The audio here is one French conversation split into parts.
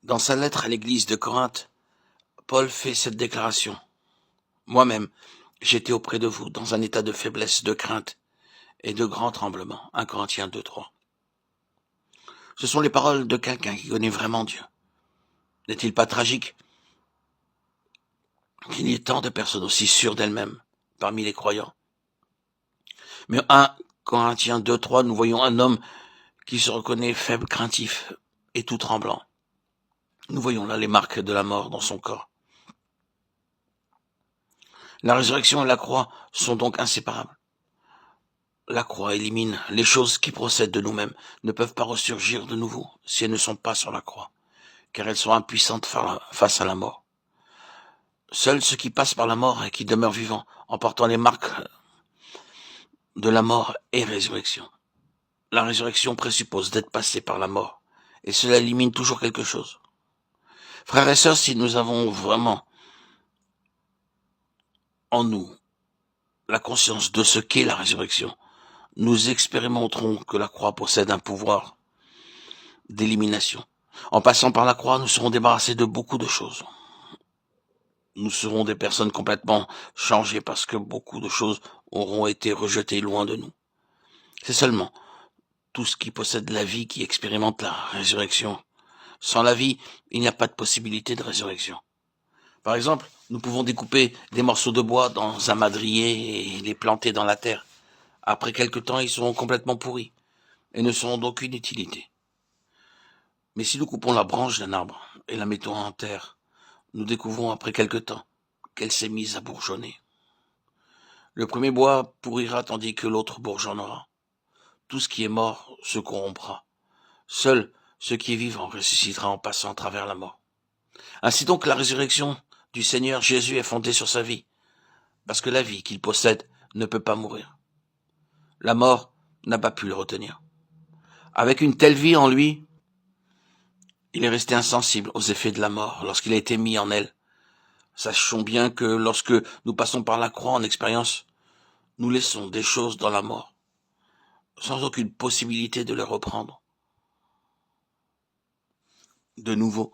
Dans sa lettre à l'église de Corinthe, Paul fait cette déclaration. Moi-même, j'étais auprès de vous dans un état de faiblesse, de crainte et de grand tremblement. 1 Corinthiens 2:3. Ce sont les paroles de quelqu'un qui connaît vraiment Dieu. N'est-il pas tragique qu'il y ait tant de personnes aussi sûres d'elles-mêmes parmi les croyants? Mais 1 Corinthiens 2:3, nous voyons un homme qui se reconnaît faible, craintif et tout tremblant. Nous voyons là les marques de la mort dans son corps. La résurrection et la croix sont donc inséparables. La croix élimine les choses qui procèdent de nous-mêmes, ne peuvent pas ressurgir de nouveau si elles ne sont pas sur la croix, car elles sont impuissantes face à la mort. Seuls ceux qui passent par la mort et qui demeurent vivants, en portant les marques de la mort et résurrection. La résurrection présuppose d'être passé par la mort, et cela élimine toujours quelque chose. Frères et sœurs, si nous avons vraiment en nous la conscience de ce qu'est la résurrection, nous expérimenterons que la croix possède un pouvoir d'élimination. En passant par la croix, nous serons débarrassés de beaucoup de choses. Nous serons des personnes complètement changées parce que beaucoup de choses auront été rejetées loin de nous. C'est seulement tout ce qui possède la vie qui expérimente la résurrection. Sans la vie, il n'y a pas de possibilité de résurrection. Par exemple, nous pouvons découper des morceaux de bois dans un madrier et les planter dans la terre. Après quelque temps, ils seront complètement pourris et ne seront d'aucune utilité. Mais si nous coupons la branche d'un arbre et la mettons en terre, nous découvrons après quelque temps qu'elle s'est mise à bourgeonner. Le premier bois pourrira tandis que l'autre bourgeonnera. Tout ce qui est mort se corrompra. Seul ce qui est vivant ressuscitera en passant à travers la mort. Ainsi donc la résurrection du Seigneur Jésus est fondée sur sa vie, parce que la vie qu'il possède ne peut pas mourir. La mort n'a pas pu le retenir. Avec une telle vie en lui, il est resté insensible aux effets de la mort lorsqu'il a été mis en elle. Sachons bien que lorsque nous passons par la croix en expérience, nous laissons des choses dans la mort, sans aucune possibilité de les reprendre. De nouveau,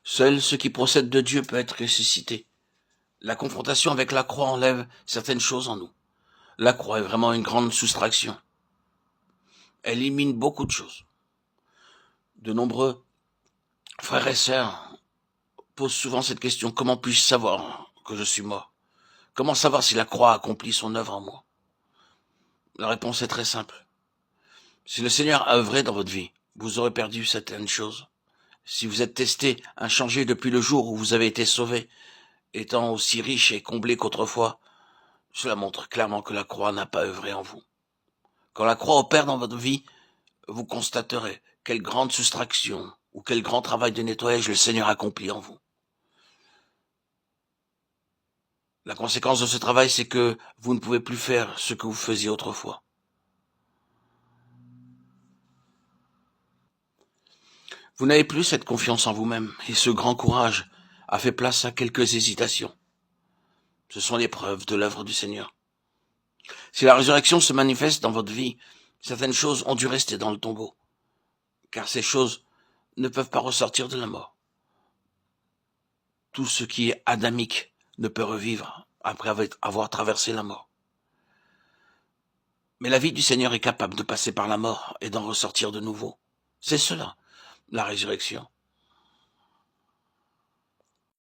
seul ce qui procède de Dieu peut être ressuscité. La confrontation avec la croix enlève certaines choses en nous. La croix est vraiment une grande soustraction. Elle élimine beaucoup de choses. De nombreux frères et sœurs posent souvent cette question: comment puis-je savoir que je suis mort? Comment savoir si la croix accomplit son œuvre en moi? La réponse est très simple. Si le Seigneur a œuvré dans votre vie, vous aurez perdu certaines choses. Si vous êtes testé, inchangé depuis le jour où vous avez été sauvé, étant aussi riche et comblé qu'autrefois, cela montre clairement que la croix n'a pas œuvré en vous. Quand la croix opère dans votre vie, vous constaterez quelle grande soustraction ou quel grand travail de nettoyage le Seigneur accomplit en vous. La conséquence de ce travail, c'est que vous ne pouvez plus faire ce que vous faisiez autrefois. Vous n'avez plus cette confiance en vous-même, et ce grand courage a fait place à quelques hésitations. Ce sont les preuves de l'œuvre du Seigneur. Si la résurrection se manifeste dans votre vie, certaines choses ont dû rester dans le tombeau, car ces choses ne peuvent pas ressortir de la mort. Tout ce qui est adamique ne peut revivre après avoir traversé la mort. Mais la vie du Seigneur est capable de passer par la mort et d'en ressortir de nouveau. C'est cela, la résurrection.